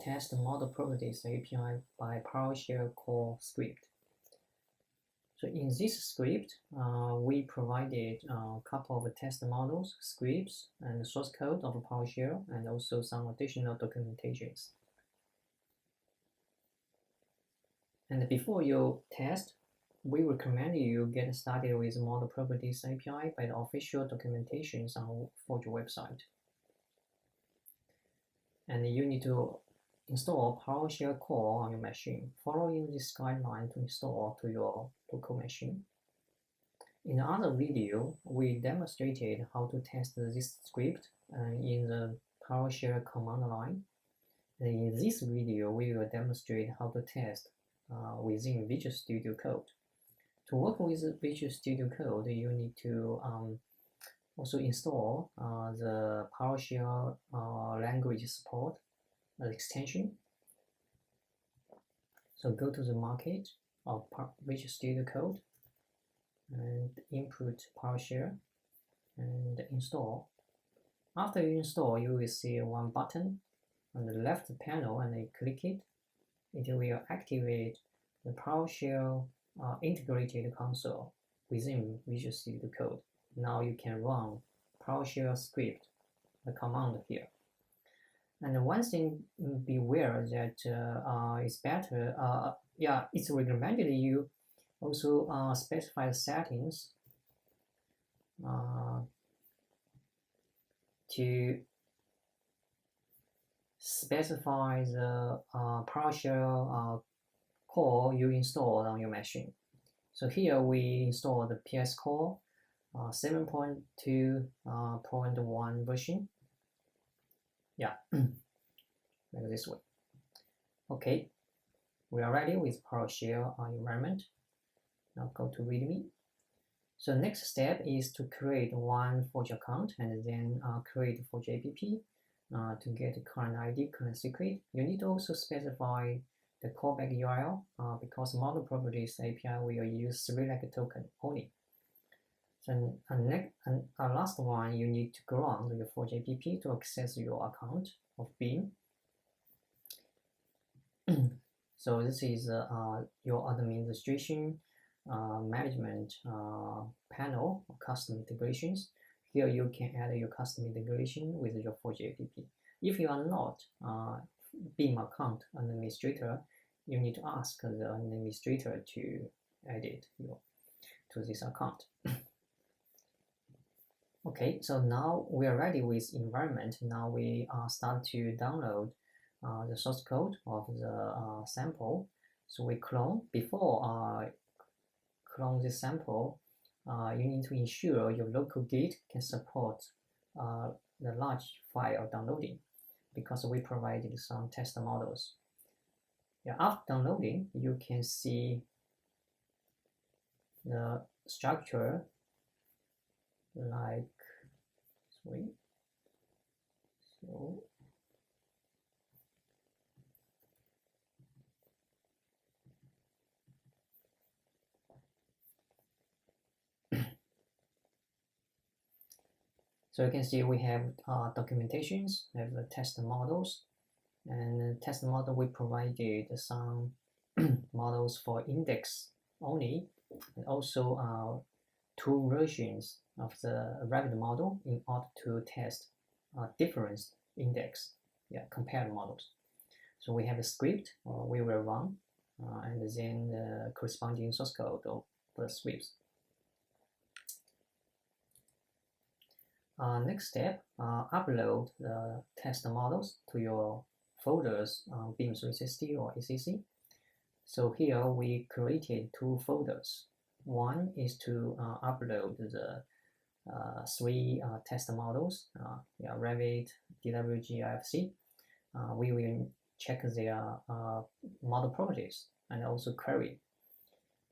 test the model properties API by PowerShell core script. So in this script, we provided a couple of test models, scripts, and source code of PowerShell, and also some additional documentations. And before you test, we recommend you get started with model properties API by the official documentations on Forge website. And you need to install PowerShell core on your machine, following this guideline to install to your local machine. In another video, we demonstrated how to test this script in the PowerShell command line. And in this video, we will demonstrate how to test within Visual Studio Code. To work with Visual Studio Code, you need to also install the PowerShell language support extension. So go to the market of Visual Studio Code and input PowerShell and install. After you install, you will see one button on the left panel, and you click it. It will activate the PowerShell integrated console within Visual Studio Code. Now you can run PowerShell script, the command here. And one thing, beware that it's better, it's recommended you also specify the settings to specify the PowerShell core you installed on your machine. So here we install the PS core 7.2.1 version. Yeah, like this way. Okay, we are ready with PowerShell environment. Now go to README. So next step is to create one Forge account and then create Forge app to get the current ID, current secret. You need to also specify the callback URL because model properties API will use 3-leg token only. So last one, you need to grant your Forge app to access your account of Beam. So this is your administration management panel of custom integrations. Here you can add your custom integration with your Forge app. If you are not Beam account administrator, you need to ask the administrator to edit to this account. Okay, so now we are ready with environment. Now we start to download the source code of the sample. So we clone. Before clone this sample, you need to ensure your local Git can support the large file downloading, because we provided some test models. Yeah, after downloading, you can see the structure like this way. So you can see we have documentations, we have the test models, and the test model we provided some models for index only, and also 2 versions of the rabbit model in order to test different index, compared models. So we have a script we will run, and then the corresponding source code of the scripts. Next step, upload the test models to your folders on Beam 360 or ACC. So here we created 2 folders. One is to upload the 3 test models, Revit, DWG, IFC. We will check their model properties and also query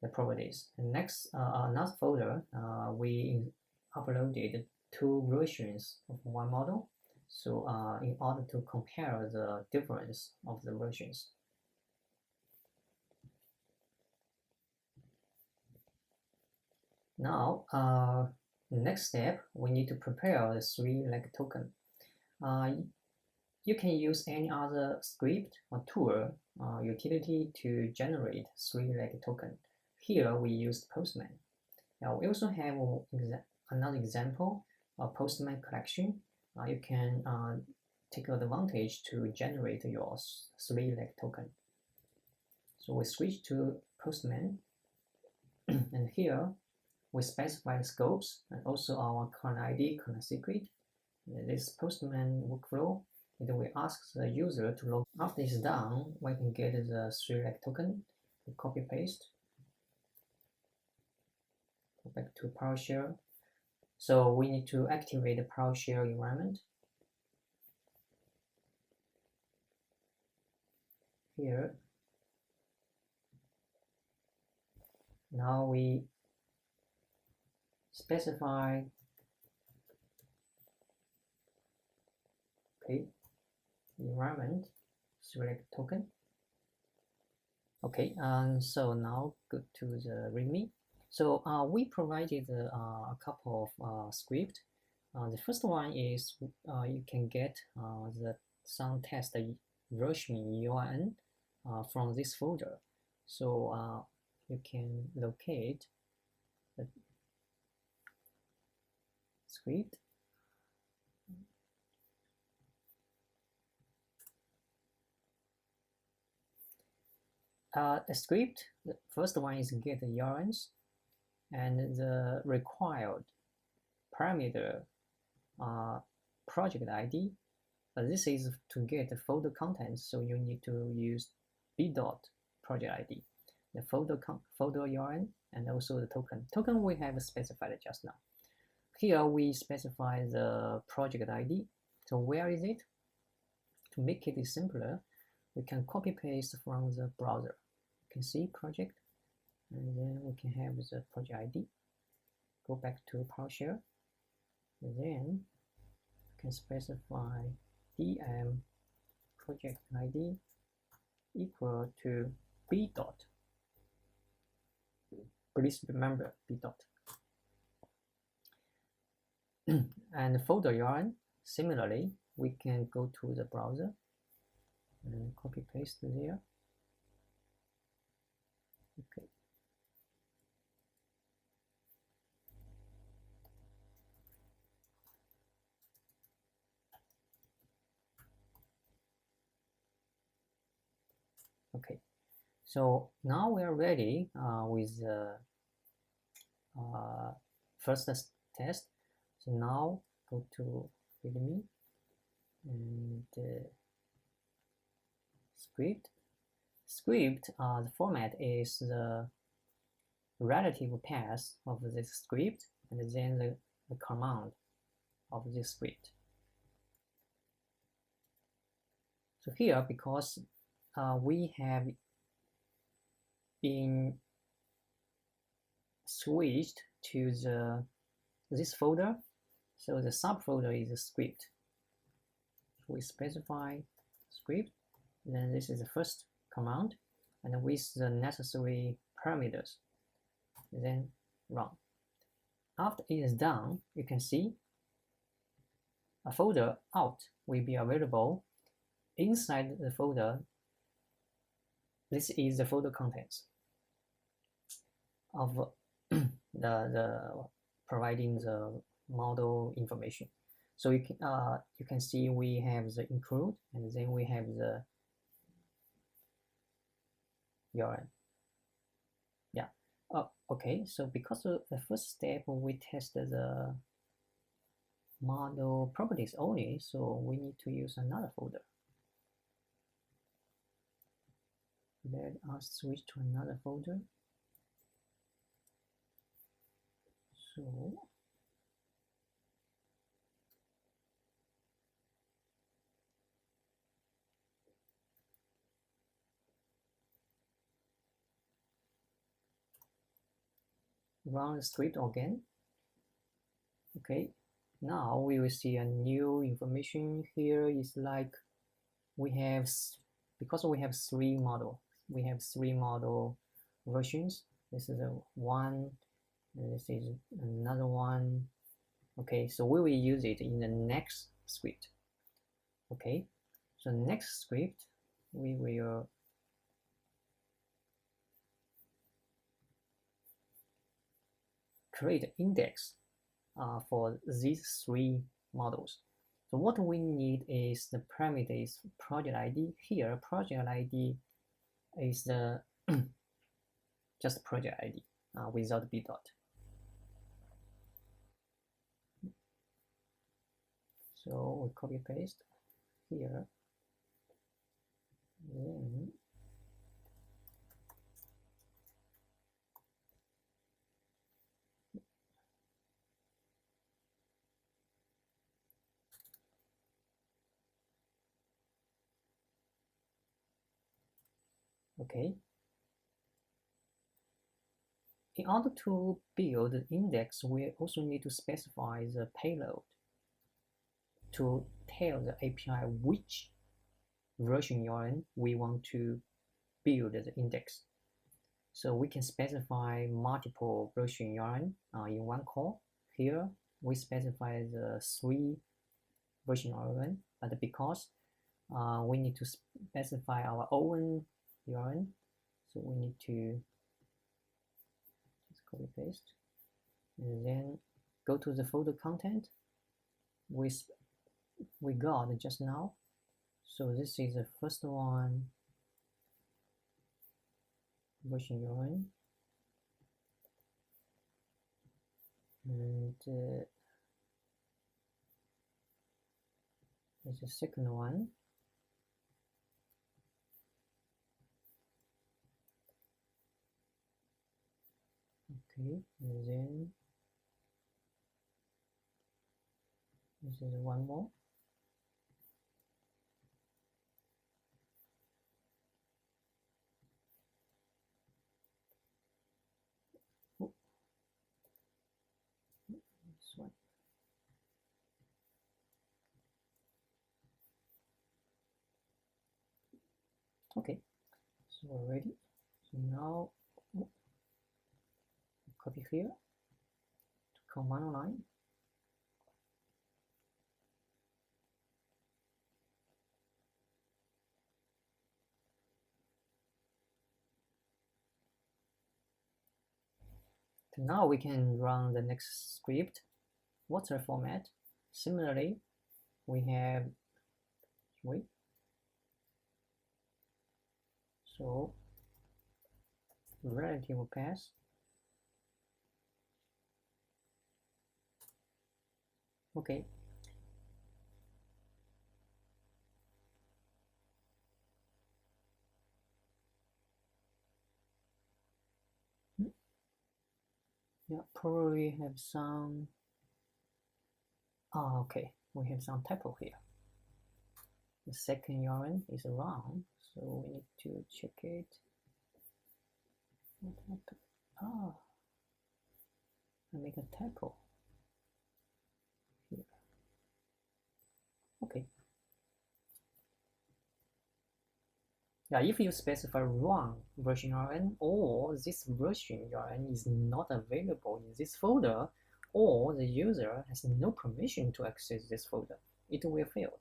the properties. And next, another folder, we uploaded 2 versions of one model, so in order to compare the difference of the versions. Now, the next step, we need to prepare the 3-leg token. you can use any other script or tool utility to generate three-leg token. Here we use Postman. Now we also have another example of Postman collection. You can take advantage to generate your three-leg token. So we switch to Postman, and here we specify the scopes and also our current ID, current secret. This Postman workflow, we ask the user to log. After it's done, we can get the three-leg token. We copy paste. Go back to PowerShell. So we need to activate the PowerShell environment. Here. Now we specify environment select token. And so now go to the README. So we provided a couple of scripts. The first one is you can get some test version URL from this folder. So you can locate the script. The script, the first one is get the URLs, and the required parameter project ID. This is to get the folder contents, so you need to use b.project ID, the folder URL, and also the token. Token we have specified just now. Here we specify the project ID. So where is it? To make it simpler, we can copy paste from the browser. You can see project, and then we can have the project ID. Go back to PowerShell, and then you can specify dm project ID equal to b dot. Please remember b dot. And folder URL, similarly, we can go to the browser and copy paste there. Okay. Okay, so now we are ready with the first test. So now go to README and script. The format is the relative path of this script and then the command of this script. So here, because we have been switched to this folder, so the subfolder is a script. We specify script, then this is the first command, and with the necessary parameters, then run. After it is done, you can see a folder out will be available. Inside the folder, this is the folder contents of the providing the model information. So you can see we have the include, and then we have the URL. Yeah. Okay. So because of the first step we tested the model properties only, so we need to use another folder. Let us switch to another folder. So run the script again. Okay, now we will see a new information here. Is like we have, because we have three model versions. This is one, and this is another one. Okay, so we will use it in the next script. Okay, So next script, we will create an index for these three models. So what we need is the parameters project ID. Here, project ID is the just project ID without b dot. So we copy paste here. Then okay. In order to build the index, we also need to specify the payload to tell the API which version URL we want to build the index. So we can specify multiple version URL in one call. Here we specify the 3 version URL, but because we need to specify our own URL, so we need to just copy paste and then go to the folder content we got just now. So this is the first one, version URL, and there's the second one. Okay, and then this is one more. Oh. This one. Okay, so we're ready. So now copy here to command line. So now we can run the next script. What's our format? Similarly, we have so relative path. Okay. Yeah, probably have some. Oh, okay. We have some typo here. The second URL is wrong, so we need to check it. What happened? Oh, I make a typo here. Okay. Yeah, if you specify wrong version URL or this version URL is not available in this folder, or the user has no permission to access this folder, it will fail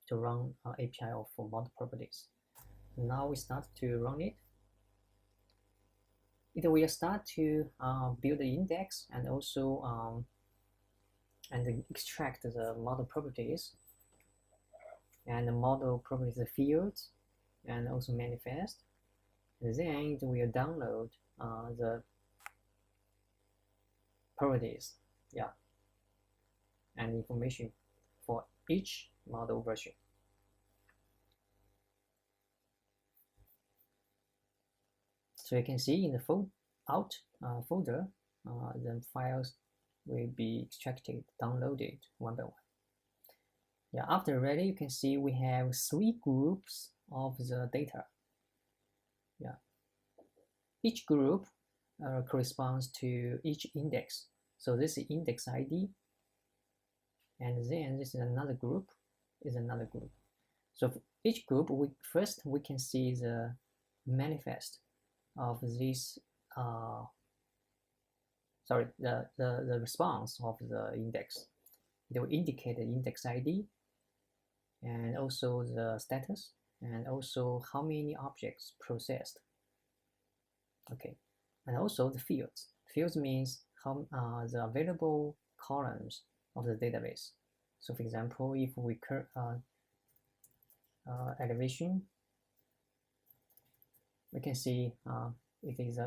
to run API of model properties. Now we start to run it. It will start to build the index and also and extract the model properties and the model properties fields and also manifest. And then it will download the properties, yeah, and information for each model version. So you can see in the folder, the files will be extracted, downloaded one by one. Yeah, after ready, you can see we have 3 groups of the data. Yeah, each group corresponds to each index. So this is index ID, and then this is another group, So for each group, we can see the manifest of this. Sorry, the response of the index. It will indicate the index ID, and also the status, and also how many objects processed. Okay, and also the fields. Fields means how the available columns of the database. So for example, if we elevation, we can see it is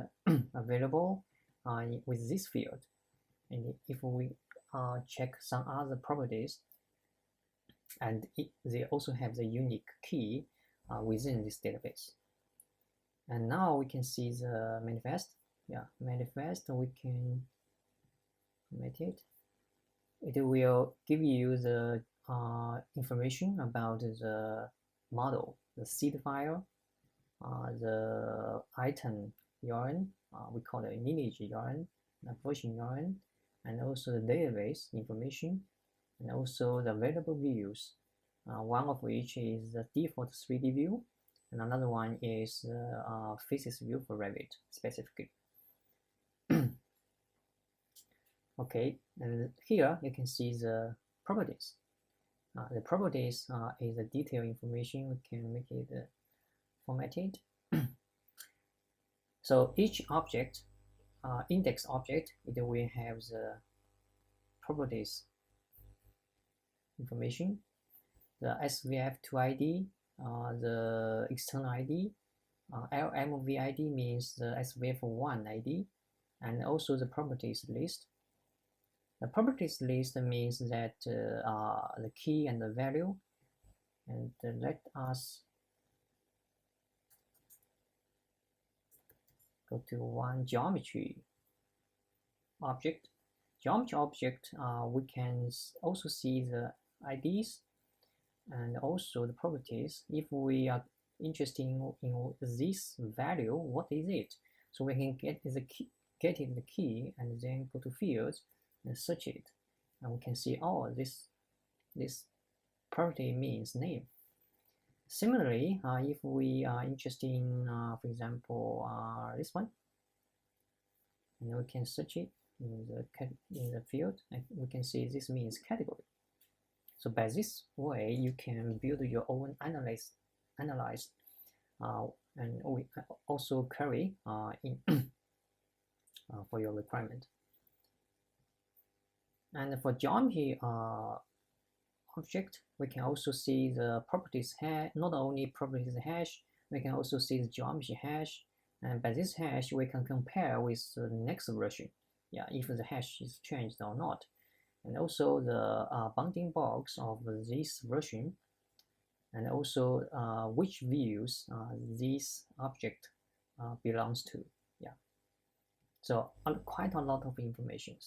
available with this field. And if we check some other properties, and they also have the unique key within this database. And now we can see the manifest. Yeah, manifest, we can make it. It will give you the information about the model, the seed file, the item URL, we call it lineage URL, version URL, and also the database information, and also the available views, one of which is the default 3D view, and another one is the faces view for Revit specifically. Okay, and here you can see the properties. The properties is the detailed information. We can make it formatted. So each object, index object, it will have the properties information, the SVF2 ID, the external ID, LMV ID means the SVF1 ID, and also the properties list. The properties list means that the key and the value, and let us go to one geometry object. Geometry object, we can also see the IDs and also the properties. If we are interested in this value, what is it? So we can get the key and then go to fields and search it, and we can see, oh, this property means name. Similarly, if we are interested in, for example, this one, and we can search it in the field, and we can see this means category. So by this way, you can build your own analyze, and we also query in for your requirement. And for geometry object, we can also see the properties hash, not only properties hash, we can also see the geometry hash, and by this hash we can compare with the next version, yeah, if the hash is changed or not, and also the bounding box of this version, and also which views this object belongs to. Yeah, so quite a lot of information.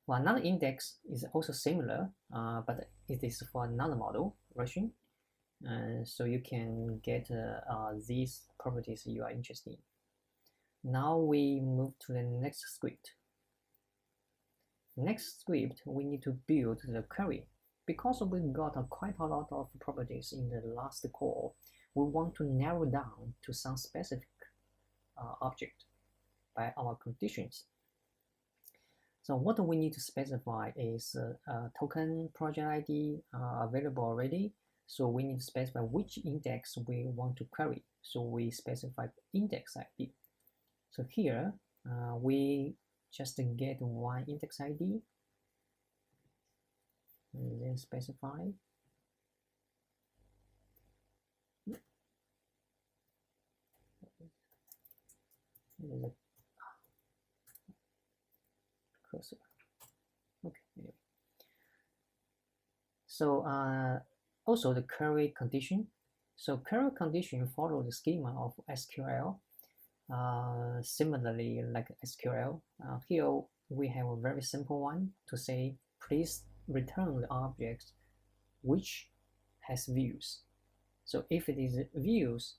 Well, another index is also similar, but it is for another model version. So you can get these properties you are interested in. Now we move to the next script. Next script, we need to build the query. Because we got quite a lot of properties in the last call, we want to narrow down to some specific object by our conditions. So what we need to specify is token project ID available already. So we need to specify which index we want to query. So we specify index ID. So here we just get one index ID and then specify. Cursor. Okay. Anyway. So also the query condition. So query condition follow the schema of SQL. Similarly, like SQL, here we have a very simple one to say, please return the object which has views. So if it is views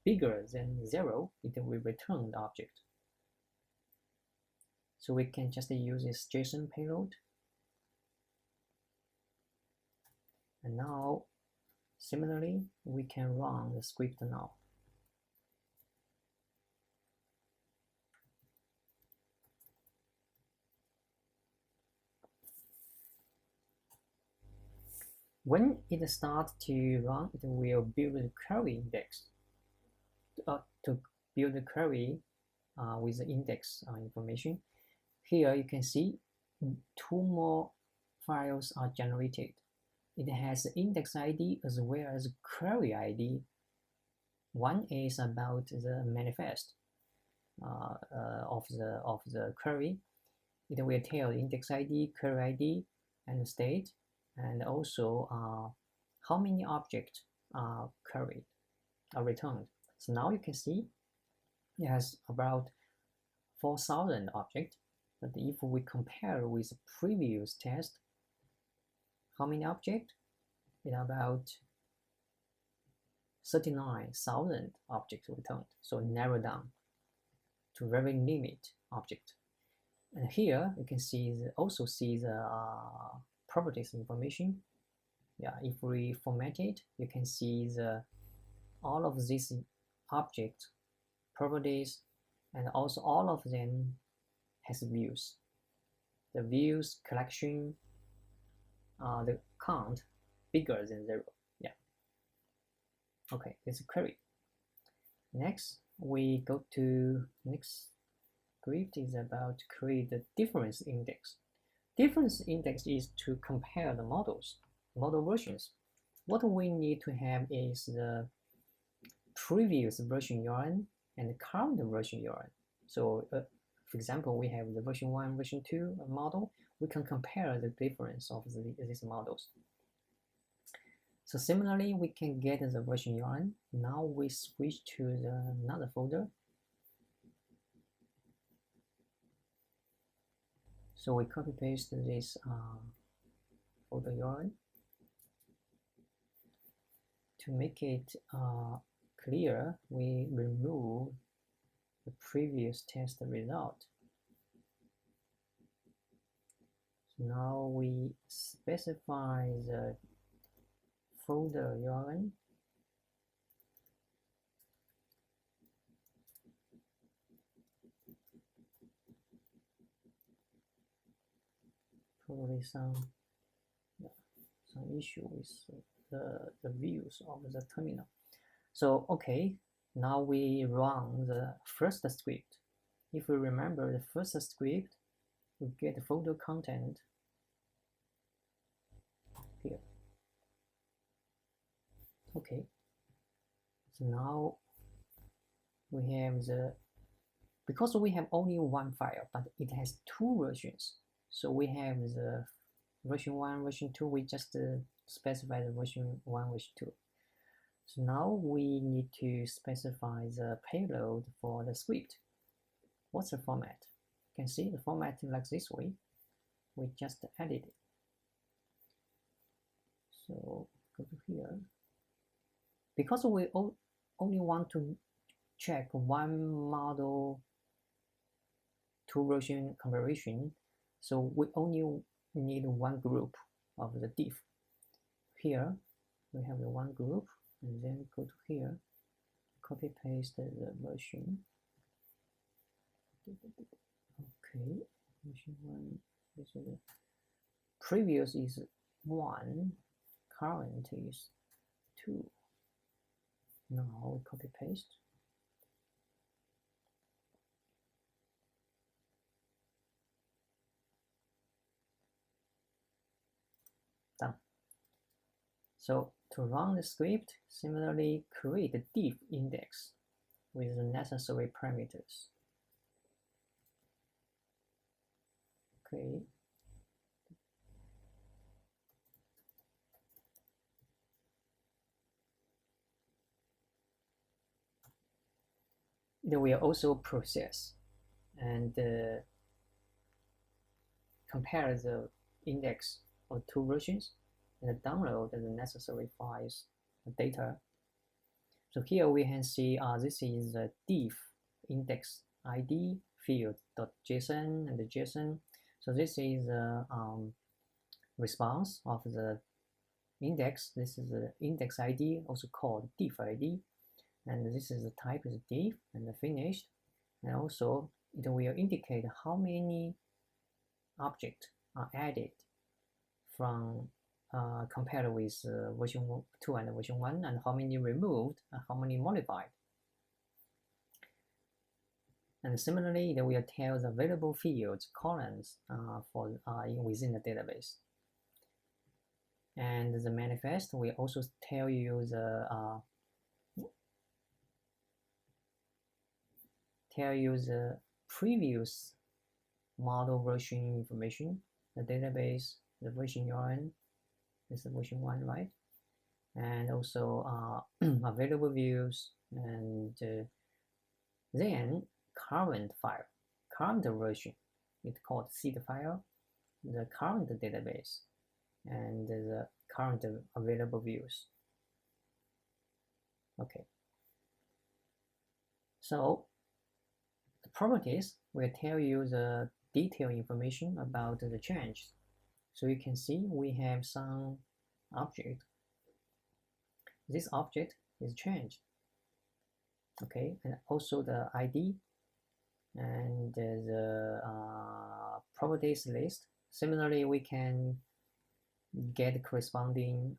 bigger than 0, it will return the object. So we can just use this JSON payload. And now, similarly, we can run the script now. When it starts to run, it will build the query index to build the query with the index information. Here you can see two more files are generated. It has the index ID as well as query ID. One is about the manifest of the query. It will tell the index ID, query ID, and the state, and also how many objects are queried, are returned. So now you can see it has about 4,000 objects. But if we compare with the previous test, how many objects? It's about 39,000 objects returned. So narrow down to very limit object. And here you can also see the properties information. Yeah, if we format it, you can see all of these object properties, and also all of them has views. The views collection, the count bigger than 0. Yeah. Okay, this is query. Next, we go to next script is about create the difference index. Difference index is to compare the model versions. What we need to have is the previous version URL and the current version URL. So for example, we have the version 1, version 2 model. We can compare the difference of these models. So similarly, we can get the version URL. Now we switch to another folder. So we copy paste this folder URL. To make it clear, we remove the previous test result. So now we specify the folder URL. Probably some issue with the views of the terminal. So okay, now we run the first script. If we remember the first script, we get the folder content here. Okay, so now we have because we have only one file, but it has two versions. So we have the version 1, version 2, we just specify the version 1, version 2. So now we need to specify the payload for the script. What's the format? You can see the format like this way. We just edit it. So go to here. Because we only want to check one model, two version comparison, so we only need one group of the diff. Here we have the one group, and then go to here, copy paste the version. Okay, version 1. This is the previous is 1, current is 2. Now we copy paste. Done. So to run the script, similarly create a diff index with the necessary parameters. Okay. It will also process and compare the index of two versions and download the necessary files, data. So here we can see this is the diff index ID field.json and the JSON. So this is the response of the index. This is the index ID, also called diff ID. And this is the type is diff and the finished. And also it will indicate how many objects are added from compared with version 2 and version 1, and how many removed and how many modified. And similarly, it will tell the available fields columns within the database. And the manifest will also tell you the previous model version information, the database, the version you're in. This is version 1, right? And also available views, and then current file, current version, it's called seed file, the current database, and the current available views. Okay. So the properties will tell you the detailed information about the change. So you can see we have some object. This object is changed. Okay, and also the ID and the properties list. Similarly, we can get corresponding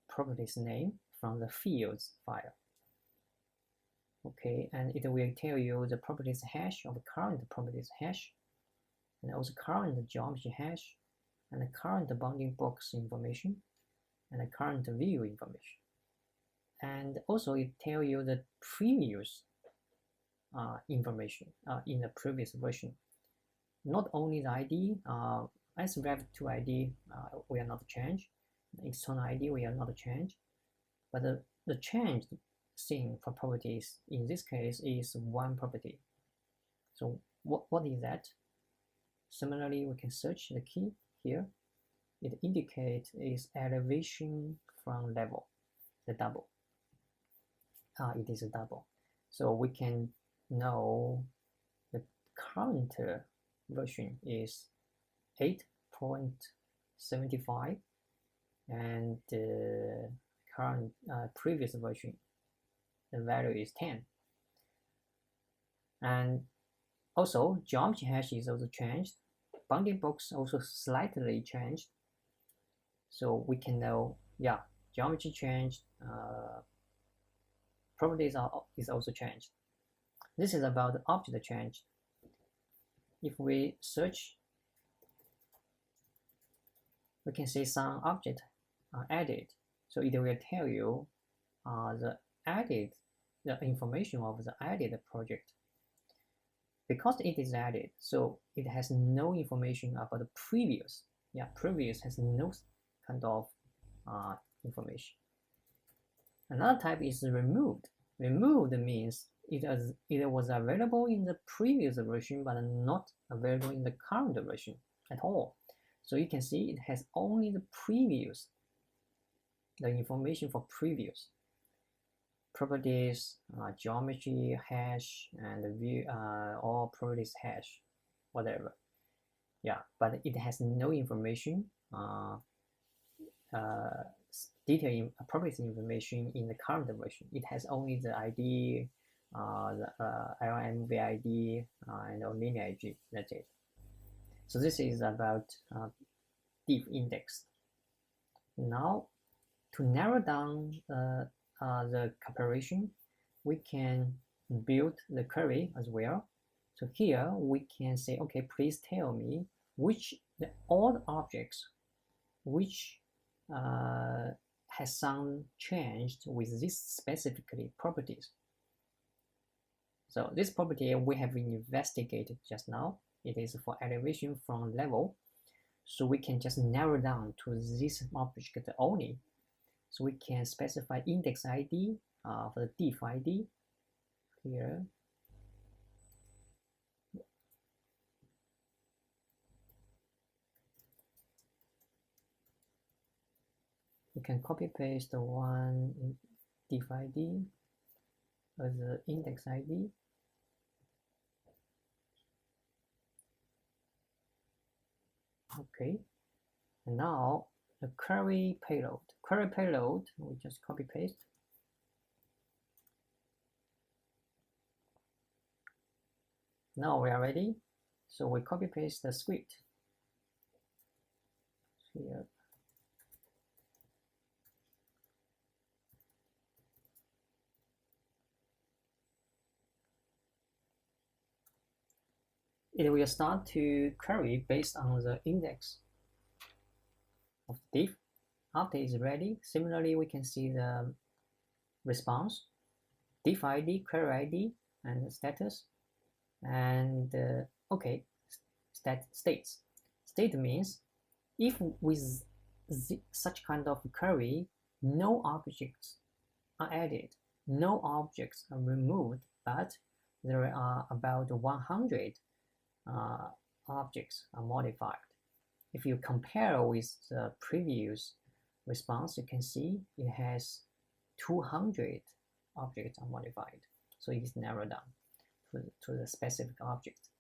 properties name from the fields file. Okay, and it will tell you the properties hash of the current properties hash, and also current geometry hash, and the current bounding box information, and the current view information. And also it tells you the previous information in the previous version. Not only the ID, as Rev2 ID will not change, the external ID will not change, but the changed thing for properties in this case is one property. So what is that? Similarly, we can search the key here. It indicates is elevation from level, the double. It is a double. So we can know the current version is 8.75 and the current previous version, the value is 10. And also geometry hash is also changed. Bounding box also slightly changed. So we can know, yeah, geometry changed, properties is also changed. This is about the object change. If we search, we can see some object added. So it will tell you the information of the added project. Because it is added, so it has no information about the previous. Yeah, previous has no kind of information. Another type is removed. Removed means it was available in the previous version but not available in the current version at all. So you can see it has only the previous, the information for previous properties, geometry hash, and view, all properties hash, whatever. Yeah, but it has no information, detailed properties information in the current version. It has only the ID, the LMV ID, and lineage. That's it. So this is about div index. Now, to narrow down the comparison, we can build the query as well. So here we can say, okay, please tell me all the objects which has some changed with this specifically properties. So this property we have investigated just now. It is for elevation from level. So we can just narrow down to this object only. So we can specify index ID for the div ID here. We can copy paste one div ID as the index ID. Okay, and now the query payload. Query payload, we just copy paste. Now we are ready. So we copy paste the script here. it will start to query based on the index of the div. After it's ready, similarly, we can see the response, div ID, query ID, and the status. And okay, states. State means if with such kind of query, no objects are added, no objects are removed, but there are about 100 objects are modified. If you compare with the previous response, you can see it has 200 objects are modified. So it is narrowed down to the specific object.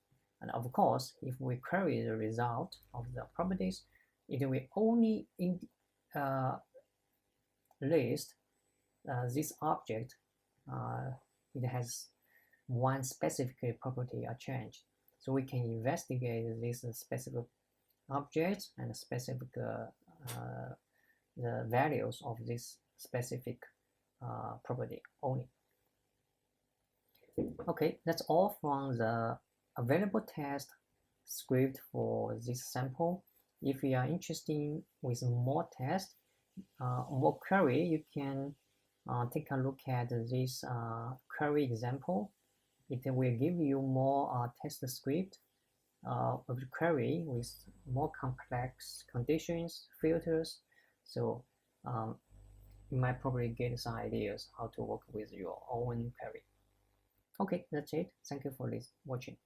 And of course, if we query the result of the properties, it will only list this object. It has one specific property are changed. So we can investigate this specific object and specific the values of this specific property only. Okay, that's all from the available test script for this sample. If you are interested with more tests, more query, you can take a look at this query example. It will give you more test script of the query with more complex conditions, filters. So you might probably get some ideas how to work with your own query. Okay, that's it. Thank you for watching.